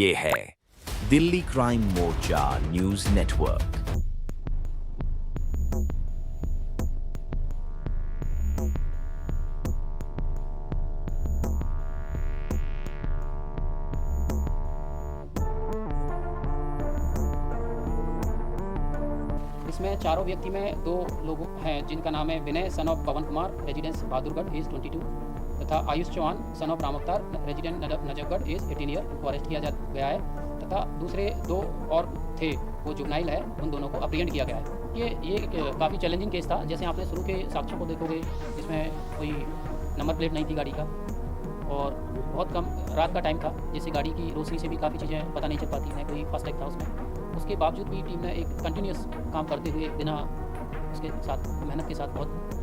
ये है दिल्ली क्राइम मोर्चा news network. इसमें चारों व्यक्ति में दो लोग हैं जिनका नाम है Vinay son of Pavan Kumar residence Bahadurgarh age 22 तथा Ayush Chauhan son of Ram Avtar resident Najafgarh age 18 year उनको अरेस्ट किया गया है तथा दूसरे दो और थे वो जुगनाइल है उन दोनों को अप्रीहेंड किया गया है। ये काफ़ी चैलेंजिंग केस था। जैसे आपने शुरू के साक्ष्यों को देखोगे जिसमें कोई नंबर प्लेट नहीं थी गाड़ी का और बहुत कम रात का टाइम था जिससे गाड़ी की रोशनी से भी काफ़ी चीज़ें पता नहीं चल पाती हैं, कोई फास्टैग था उसमें। उसके बावजूद भी टीम ने एक कंटिन्यूस काम करते हुए बिना उसके साथ मेहनत के साथ बहुत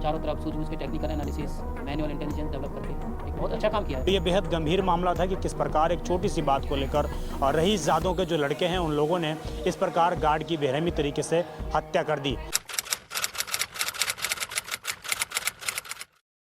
चारों तरफ सूझबूझ के technical analysis manual intelligence develop करके एक बहुत अच्छा काम किया है। ये बेहद गंभीर मामला था कि किस प्रकार एक छोटी सी बात को लेकर रईसजादों के जो लड़के हैं उन लोगों ने इस प्रकार गार्ड की बेरहमी तरीके से हत्या कर दी।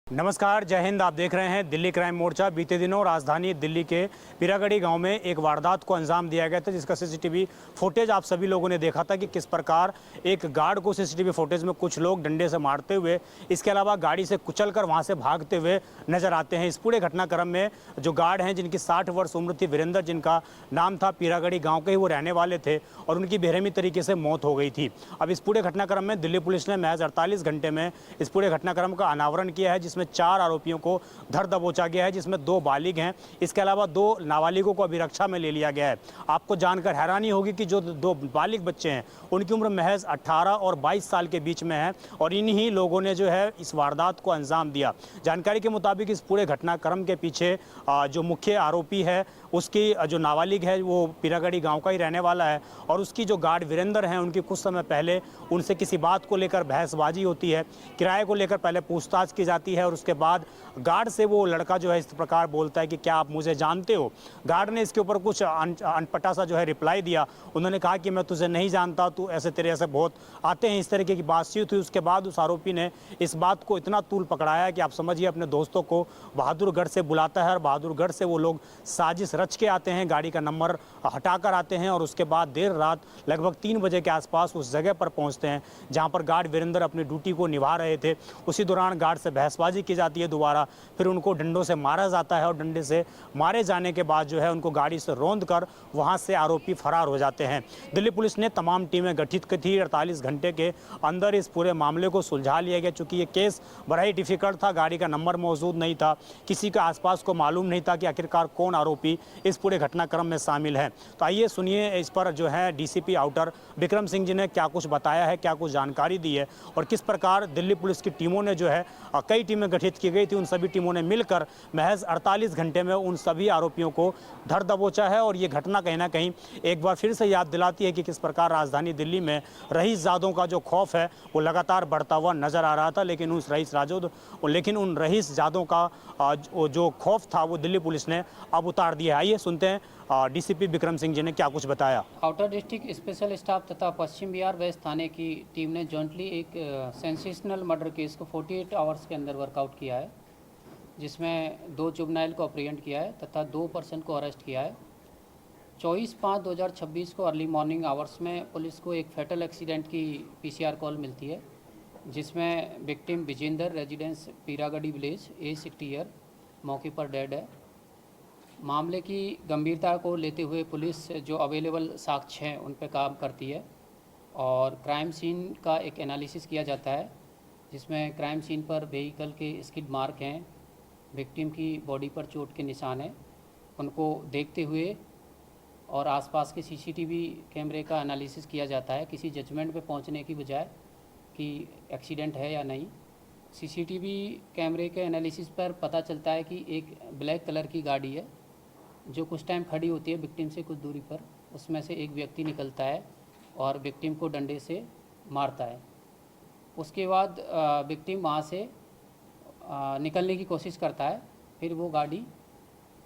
नमस्कार, जय हिंद। आप देख रहे हैं दिल्ली क्राइम मोर्चा। बीते दिनों राजधानी दिल्ली के पीरागढ़ी गांव में एक वारदात को अंजाम दिया गया था जिसका सीसीटीवी फुटेज आप सभी लोगों ने देखा था कि किस प्रकार एक गार्ड को सीसीटीवी फुटेज में कुछ लोग डंडे से मारते हुए, इसके अलावा गाड़ी से कुचलकर वहां से भागते हुए नजर आते हैं। इस पूरे घटनाक्रम में जो गार्ड हैं जिनकी 60 वर्ष उम्र थी, वीरेंद्र, जिनका नाम था, पीरागढ़ी गाँव के ही वो रहने वाले थे और उनकी बेरहमी तरीके से मौत हो गई थी। अब इस पूरे घटनाक्रम में दिल्ली पुलिस ने महज 48 घंटे में इस पूरे घटनाक्रम का अनावरण किया है जिसमें 4 आरोपियों को धर दबोचा गया है, जिसमें 2 बालिग हैं। इसके अलावा 2 नाबालिगों को अभिरक्षा में ले लिया गया है। आपको जानकर हैरानी होगी कि जो 2 बालिग बच्चे हैं उनकी उम्र महज 18 और 22 साल के बीच में है और इन्हीं लोगों ने जो है इस वारदात को अंजाम दिया। जानकारी के मुताबिक इस पूरे घटनाक्रम के पीछे जो मुख्य आरोपी है उसकी जो नाबालिग है वो पीरागढ़ी गांव का ही रहने वाला है और उसकी जो गार्ड वीरेंद्र हैं उनकी कुछ समय पहले उनसे किसी बात को लेकर बहसबाजी होती है। किराए को लेकर पहले पूछताछ की जाती है और उसके बाद गार्ड से वो लड़का जो है इस प्रकार बोलता है कि क्या आप मुझे जानते हो। गार्ड ने इसके ऊपर कुछ अनपटा सा जो है रिप्लाई दिया। उन्होंने कहा कि मैं तुझे नहीं जानता, तू ऐसे तेरे ऐसे बहुत आते हैं, इस तरीके की बातचीत हुई। उसके बाद उस आरोपी ने इस बात को इतना तूल पकड़ाया कि आप समझिए अपने दोस्तों को बहादुरगढ़ से बुलाता है और बहादुरगढ़ से वो लोग साजिश रच के आते हैं, गाड़ी का नंबर हटाकर आते हैं और उसके बाद देर रात लगभग 3 बजे के आसपास उस जगह पर पहुंचते हैं जहां पर गार्ड वीरेंद्र अपनी ड्यूटी को निभा रहे थे। उसी दौरान गार्ड से बहसबाजी की जाती है दोबारा, फिर उनको डंडों से मारा जाता है और डंडे से मारे जाने के बाद जो है उनको गाड़ी से रौंद कर वहां से आरोपी फरार हो जाते हैं। दिल्ली पुलिस ने तमाम टीमें गठित की थी। 48 घंटे के अंदर इस पूरे मामले को सुलझा लिया गया। चूंकि ये केस बड़ा ही डिफिकल्ट था, गाड़ी का नंबर मौजूद नहीं था, किसी के आसपास को मालूम नहीं था कि आखिरकार कौन आरोपी इस पूरे घटनाक्रम में शामिल है। तो आइए सुनिए इस पर जो है डीसीपी आउटर विक्रम सिंह जी ने क्या कुछ बताया है, क्या कुछ जानकारी दी है और किस प्रकार दिल्ली पुलिस की टीमों ने जो है कई टीमें गठित की गई थी, उन सभी टीमों ने मिलकर महज 48 घंटे में उन सभी आरोपियों को धर दबोचा है। और ये घटना कहीं ना कहीं एक बार फिर से याद दिलाती है कि किस प्रकार राजधानी दिल्ली में रईसजादों का जो खौफ है वो लगातार बढ़ता हुआ नजर आ रहा था, लेकिन उन रईसजादों का जो खौफ था वो दिल्ली पुलिस ने अब उतार दिया है। आइए सुनते हैं डीसीपी विक्रम सिंह जी ने क्या कुछ बताया। आउटर डिस्ट्रिक्ट स्पेशल स्टाफ तथा पश्चिम बिहार वेस्ट थाने की टीम ने जॉइंटली एक सेंसेशनल मर्डर केस को 48 आवर्स के अंदर वर्कआउट किया है, जिसमें 2 जुगनाइल को अप्रीहेंड किया है तथा 2 पर्सन को अरेस्ट किया है। 24/5/2026 को अर्ली मॉर्निंग आवर्स में पुलिस को एक फैटल एक्सीडेंट की पीसीआर कॉल मिलती है जिसमें victim Vijender residence Piragarhi village age 60 year मौके पर डेड है। मामले की गंभीरता को लेते हुए पुलिस जो अवेलेबल साक्ष्य हैं उन पर काम करती है और क्राइम सीन का एक एनालिसिस किया जाता है जिसमें क्राइम सीन पर व्हीकल के स्किड मार्क हैं, विक्टिम की बॉडी पर चोट के निशान हैं। उनको देखते हुए और आसपास के सीसीटीवी कैमरे का एनालिसिस किया जाता है किसी जजमेंट पे पहुंचने की बजाय कि एक्सीडेंट है या नहीं। सीसीटीवी कैमरे के एनालिसिस पर पता चलता है कि एक ब्लैक कलर की गाड़ी है जो कुछ टाइम खड़ी होती है विक्टिम से कुछ दूरी पर। उसमें से एक व्यक्ति निकलता है और विक्टिम को डंडे से मारता है। उसके बाद विक्टिम वहाँ से निकलने की कोशिश करता है, फिर वो गाड़ी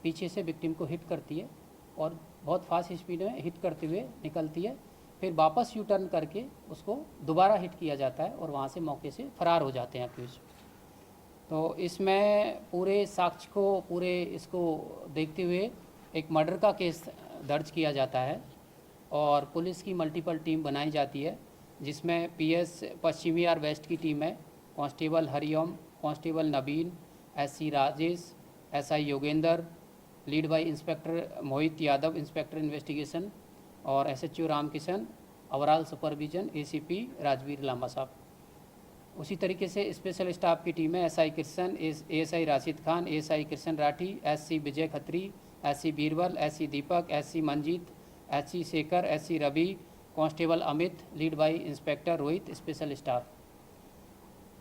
पीछे से विक्टिम को हिट करती है और बहुत फास्ट स्पीड में हिट करते हुए निकलती है। फिर वापस यू टर्न करके उसको दोबारा हिट किया जाता है और वहाँ से मौके से फरार हो जाते हैं अक्यूज। तो इसमें पूरे साक्ष्य को इसको देखते हुए एक मर्डर का केस दर्ज किया जाता है और पुलिस की मल्टीपल टीम बनाई जाती है, जिसमें पीएस पश्चिम बिहार वेस्ट की टीम है, constable Hariom, constable Naveen, SC Rajesh, SI Yogendra, lead by inspector Mohit Yadav, inspector investigation, और SHO Ramkishan, overall supervision ACP Rajveer Lamba साहब। उसी तरीके से स्पेशल स्टाफ की टीम है SI Krishan, ASI Rashid Khan, ASI Krishan Rathi, SC Vijay Khatri, SC Birbal, SC Deepak, SC Manjeet, SC Shekhar, SC Ravi, constable Amit, lead by inspector Rohit, special staff.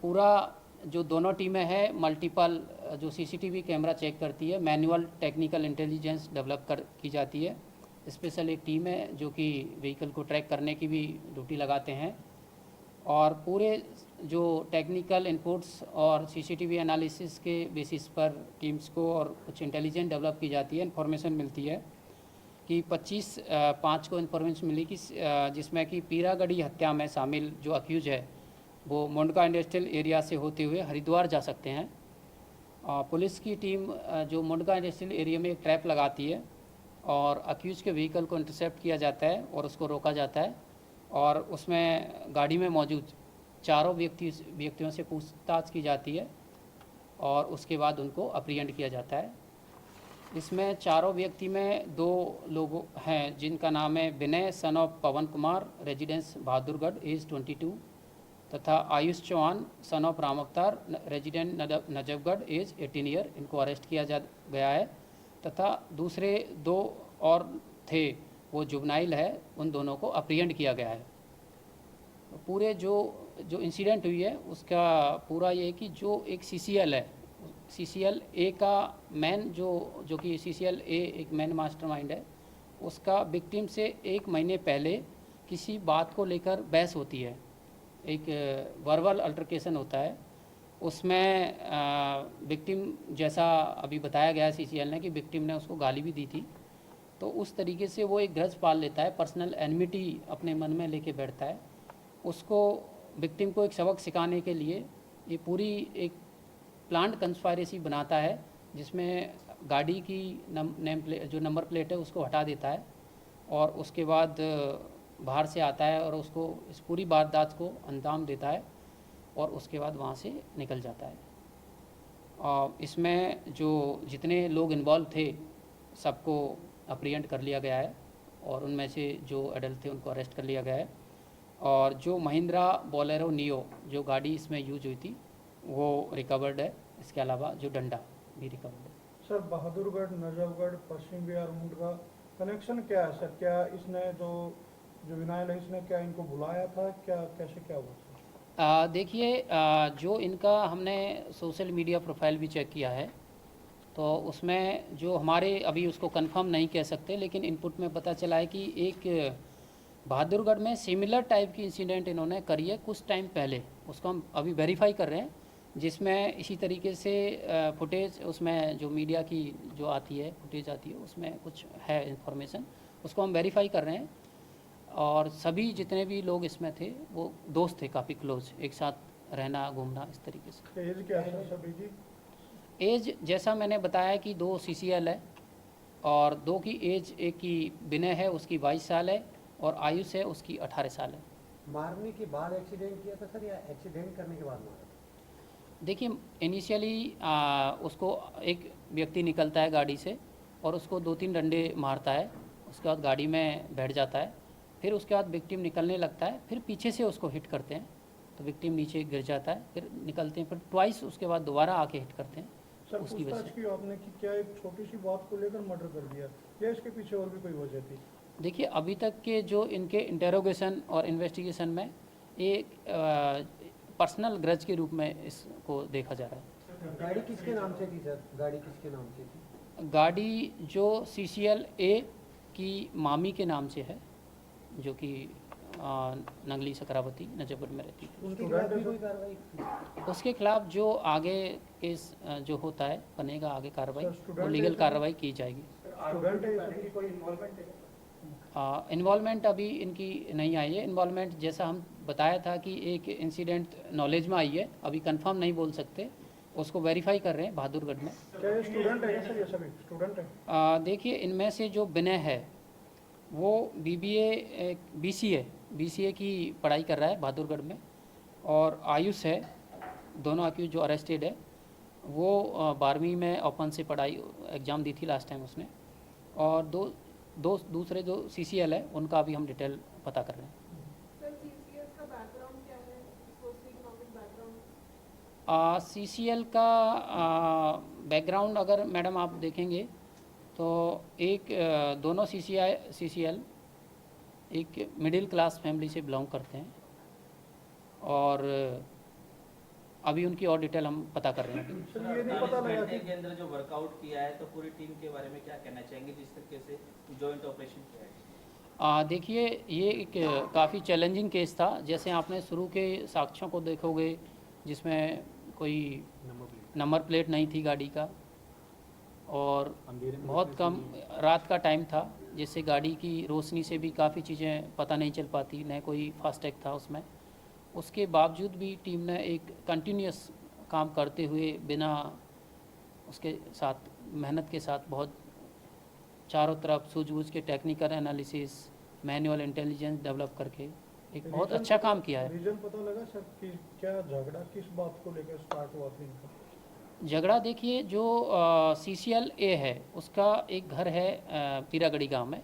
पूरा जो दोनों टीमें हैं मल्टीपल जो सीसीटीवी कैमरा चेक करती है, मैनुअल टेक्निकल इंटेलिजेंस डेवलप की जाती है। स्पेशल एक टीम है जो कि व्हीकल को ट्रैक करने की भी ड्यूटी लगाते हैं, और पूरे जो टेक्निकल इनपुट्स और सीसीटीवी एनालिसिस के बेसिस पर टीम्स को और कुछ इंटेलिजेंस डेवलप की जाती है। इन्फॉर्मेशन मिलती है कि 25/5 को इन्फॉर्मेशन मिली कि जिसमें कि पीरागढ़ी हत्या में शामिल जो अक्यूज है वो मुंडका इंडस्ट्रियल एरिया से होते हुए हरिद्वार जा सकते हैं। पुलिस की टीम जो मुंडका इंडस्ट्रियल एरिया में एक ट्रैप लगाती है और अक्यूज के व्हीकल को इंटरसेप्ट किया जाता है और उसको रोका जाता है, और उसमें गाड़ी में मौजूद चारों व्यक्तियों से पूछताछ की जाती है और उसके बाद उनको अप्रीहेंड किया जाता है। इसमें चारों व्यक्ति में 2 लोग हैं जिनका नाम है Vinay son of Pavan Kumar, residence Bahadurgarh, age 22, तथा Ayush Chauhan son of Ram Avtar, resident Najafgarh, age 18 year. इनको अरेस्ट किया गया है, तथा दूसरे 2 और थे वो जुबनाइल है, उन दोनों को अप्रीहेंड किया गया है। पूरे जो इंसिडेंट हुई है उसका पूरा ये है कि जो एक सीसीएल है, सीसीएल ए का मैन जो कि सीसीएल ए एक मैन मास्टरमाइंड है, उसका विक्टिम से 1 महीने पहले किसी बात को लेकर बहस होती है, एक वर्बल अल्टरकेशन होता है। उसमें विक्टिम, जैसा अभी बताया गया है सीसीएल ने कि विक्टिम ने उसको गाली भी दी थी, तो उस तरीके से वो एक ग्रज पाल लेता है, पर्सनल एनमिटी अपने मन में लेके बैठता है। उसको विक्टिम को एक सबक सिखाने के लिए ये पूरी एक प्लांट कंस्पायरेसी बनाता है, जिसमें गाड़ी की जो नंबर प्लेट है उसको हटा देता है और उसके बाद बाहर से आता है और उसको इस पूरी वारदात को अंजाम देता है और उसके बाद वहाँ से निकल जाता है। और इसमें जो जितने लोग इन्वॉल्व थे सबको अप्रीहेंड कर लिया गया है और उनमें से जो एडल्ट थे उनको अरेस्ट कर लिया गया है। और जो महिंद्रा बोलेरो नियो जो गाड़ी इसमें यूज हुई थी वो रिकवर्ड है। इसके अलावा जो डंडा भी रिकवर्ड है। सर, बहादुरगढ़, नजफगढ़, पश्चिम बिहार, मुंडका कनेक्शन क्या है सर? क्या इसने जो विनायल है इसने क्या इनको बुलाया था? क्या कैसे क्या हुआ? देखिए, जो इनका हमने सोशल मीडिया प्रोफाइल भी चेक किया है तो उसमें जो हमारे अभी उसको कंफर्म नहीं कह सकते, लेकिन इनपुट में पता चला है कि एक बहादुरगढ़ में सिमिलर टाइप की इंसिडेंट इन्होंने करी है कुछ टाइम पहले, उसको हम अभी वेरीफाई कर रहे हैं, जिसमें इसी तरीके से फुटेज उसमें जो मीडिया की जो आती है फुटेज आती है उसमें कुछ है इन्फॉर्मेशन, उसको हम वेरीफाई कर रहे हैं। और सभी जितने भी लोग इसमें थे वो दोस्त थे, काफ़ी क्लोज, एक साथ रहना घूमना इस तरीके से। एज क्या है सभी की? एज जैसा मैंने बताया कि 2 सीसीएल है और 2 की एज, एक की विनय है उसकी 22 साल है और आयुष है उसकी 18 साल है। मारने के बाद एक्सीडेंट किया था सर या एक्सीडेंट करने के बाद मारा था? देखिए, इनिशियली उसको एक व्यक्ति निकलता है गाड़ी से और उसको 2-3 डंडे मारता है, उसके बाद गाड़ी में बैठ जाता है, फिर उसके बाद विक्टिम निकलने लगता है, फिर पीछे से उसको हिट करते हैं तो विक्टिम नीचे गिर जाता है, फिर निकलते हैं, फिर ट्वाइस उसके बाद दोबारा आके हिट करते हैं। सर, उसकी वजह पूछताछ की आपने कि क्या एक छोटी सी बात को लेकर मर्डर कर दिया या इसके पीछे और भी कोई वजह थी? देखिए, अभी तक के जो इनके इंटेरोगेशन और इन्वेस्टिगेशन में एक पर्सनल ग्रज के रूप में इसको देखा जा रहा है। गाड़ी किसके नाम से थी सर? गाड़ी किसके नाम से थी? गाड़ी जो सीसीएल ए की मामी के नाम से है, जो कि नंगली सकरावती नजफगढ़ में रहती है। उसके खिलाफ भी कोई कार्रवाई? उसके खिलाफ जो आगे केस जो होता है बनेगा, आगे कार्रवाई, वो लीगल कार्रवाई की जाएगी। स्टूडेंट है इसमें? कोई इन्वॉल्वमेंट है? इन्वॉल्वमेंट अभी इनकी नहीं आई है। इन्वॉल्वमेंट जैसा हम बताया था कि एक इंसिडेंट नॉलेज में आई है, अभी कंफर्म नहीं बोल सकते, उसको वेरीफाई कर रहे हैं बहादुरगढ़ में। क्या ये स्टूडेंट है सर? ये सभी स्टूडेंट है? देखिए, इनमें से जो विनय है वो BCA की पढ़ाई कर रहा है बहादुरगढ़ में, और आयुष है, दोनों अक्यूज जो अरेस्टेड है वो 12वीं में ओपन से पढ़ाई एग्ज़ाम दी थी लास्ट टाइम उसने, और दूसरे जो CCL है उनका भी हम डिटेल पता कर रहे हैं। सर CCL का बैकग्राउंड क्या है, सोशल इकोनॉमिक बैकग्राउंड? CCL का बैकग्राउंड अगर मैडम आप देखेंगे तो दोनों CCL एक मिडिल क्लास फैमिली से बिलोंग करते हैं, और अभी उनकी और डिटेल हम पता कर रहे हैं। सर ये नहीं पता लगा कि के अंदर जो वर्कआउट किया है, तो पूरी टीम के बारे में क्या कहना चाहेंगे जिस तरीके से जॉइंट ऑपरेशन किया है? देखिए ये एक काफ़ी चैलेंजिंग केस था। जैसे आपने शुरू के साक्ष्यों को देखोगे जिसमें कोई नंबर प्लेट नहीं थी गाड़ी का, और बहुत कम रात का टाइम था, जिससे गाड़ी की रोशनी से भी काफ़ी चीज़ें पता नहीं चल पाती, न कोई फास्टैग था उसमें। उसके बावजूद भी टीम ने एक कंटिन्यूस काम करते हुए बिना उसके साथ मेहनत के साथ बहुत चारों तरफ सूझबूझ के technical analysis, manual intelligence develop करके एक बहुत अच्छा काम किया है। रीजन पता लगा सर कि क्या झगड़ा किस बात को लेकर स्टार्ट हुआ था इनका? झगड़ा देखिए, जो CCL A है उसका एक घर है पीरागढ़ी गांव में,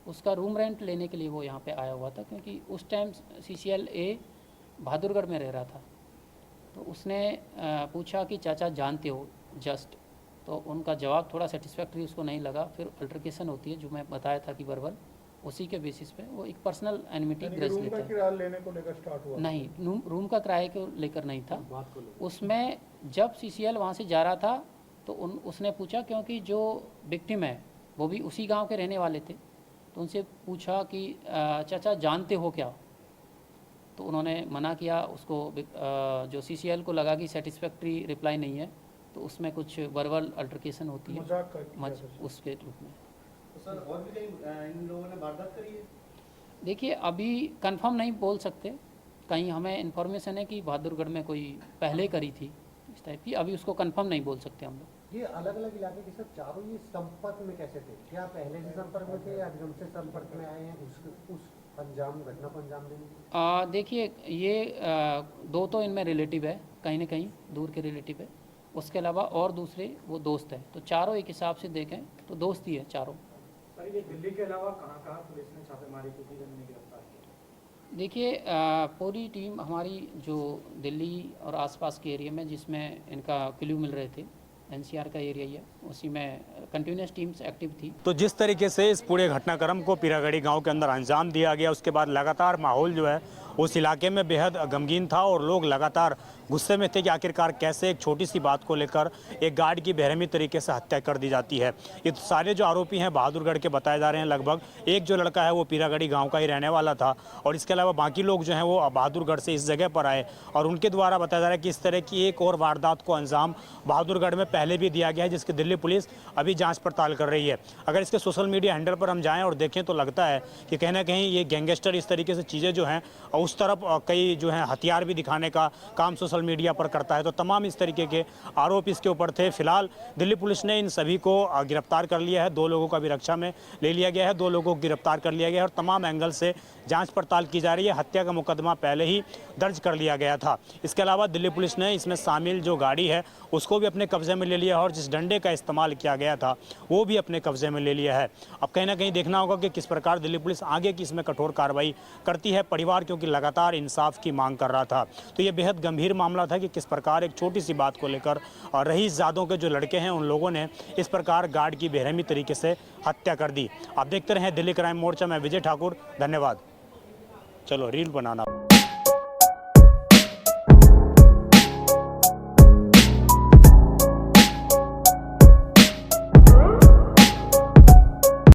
उसका रूम रेंट लेने के लिए वो यहाँ पे आया हुआ था, क्योंकि उस टाइम CCL A बहादुरगढ़ में रह रहा था। तो उसने पूछा कि चाचा जानते हो जस्ट, तो उनका जवाब थोड़ा सेटिस्फैक्ट्री उसको नहीं लगा। फिर अल्टरकेशन होती है जो मैं बताया था कि वर्बल, उसी के बेसिस पे वो एक पर्सनल एनिमिटी ग्रज रूम लेता का है। किराया लेने को लेकर स्टार्ट हुआ? नहीं, रूम का किराए को लेकर नहीं था। उसमें जब CCL वहाँ से जा रहा था तो उसने पूछा, क्योंकि जो विक्टिम है वो भी उसी गांव के रहने वाले थे, तो उनसे पूछा कि चाचा जानते हो क्या? तो उन्होंने मना किया। उसको जो CCL को लगा कि सेटिस्फैक्ट्री रिप्लाई नहीं है, तो उसमें कुछ वर्बल अल्टरकेशन होती है मजाक का उसके रूप में। तो सर और भी कहीं इन लोगों ने वारदात करी है? देखिए अभी कंफर्म नहीं बोल सकते, कहीं हमें इन्फॉर्मेशन है कि बहादुरगढ़ में कोई पहले करी थी इस टाइप की, अभी उसको कंफर्म नहीं बोल सकते हम लोग। ये अलग अलग इलाके के सब चारों ये संपर्क में कैसे थे? क्या पहले से संपर्क में थे या एकदम से संपर्क में आए हैं उस घटना को अंजाम देने? देखिए ये दो तो इनमें रिलेटिव है, कहीं ना कहीं दूर के रिलेटिव है, उसके अलावा और दूसरे वो दोस्त है, तो चारों एक हिसाब से देखें तो दोस्त ही है चारों। सर ये दिल्ली के अलावा कहाँ कहाँ पुलिस ने छापेमारी की थी, जिन्होंने गिरफ्तार किया? देखिए पूरी टीम हमारी जो दिल्ली और आसपास के एरिया में जिसमें इनका क्लू मिल रहे थे, NCR का एरिया ही है, उसी में कंटिन्यूस टीम्स एक्टिव थी। तो जिस तरीके से इस पूरे घटनाक्रम को पीरागढ़ी गांव के अंदर अंजाम दिया गया, उसके बाद लगातार माहौल जो है उस इलाके में बेहद गमगीन था, और लोग लगातार गुस्से में थे कि आखिरकार कैसे एक छोटी सी बात को लेकर एक गार्ड की बेरहमी तरीके से हत्या कर दी जाती है। ये तो सारे जो आरोपी हैं बहादुरगढ़ के बताए जा रहे हैं। लगभग एक जो लड़का है वो पीरागढ़ी गांव का ही रहने वाला था, और इसके अलावा बाकी लोग जो हैं वो बहादुरगढ़ से इस जगह पर आए, और उनके द्वारा बताया जा रहा है कि इस तरह की एक और वारदात को अंजाम बहादुरगढ़ में पहले भी दिया गया है, जिसकी दिल्ली पुलिस अभी जाँच पड़ताल कर रही है। अगर इसके सोशल मीडिया हैंडल पर हम जाएँ और देखें तो लगता है कि कहीं ना कहीं ये गैंगस्टर इस तरीके से चीज़ें जो हैं उस तरफ कई जो है हथियार भी दिखाने का काम सोशल मीडिया पर करता है। तो तमाम इस तरीके के आरोप इसके ऊपर थे। फिलहाल दिल्ली पुलिस ने इन सभी को गिरफ्तार कर लिया है, 2 लोगों का भी रक्षा में ले लिया गया है, 2 लोगों को गिरफ्तार कर लिया गया है, और तमाम एंगल से जांच पड़ताल की जा रही है। हत्या का मुकदमा पहले ही दर्ज कर लिया गया था। इसके अलावा दिल्ली पुलिस ने इसमें शामिल जो गाड़ी है उसको भी अपने कब्जे में ले लिया है, और जिस डंडे का इस्तेमाल किया गया था वो भी अपने कब्जे में ले लिया है। अब कहीं ना कहीं देखना होगा कि किस प्रकार दिल्ली पुलिस आगे की इसमें कठोर कार्रवाई करती है। परिवार क्योंकि लगातार इंसाफ की मांग कर रहा था, तो ये बेहद गंभीर मामला था कि किस प्रकार एक छोटी सी बात को लेकर रईसजादों के जो लड़के हैं उन लोगों ने इस प्रकार गार्ड की बेरहमी तरीके से हत्या कर दी। आप देखते रहें दिल्ली क्राइम मोर्चा में विजय ठाकुर, धन्यवाद। चलो रील बनाना।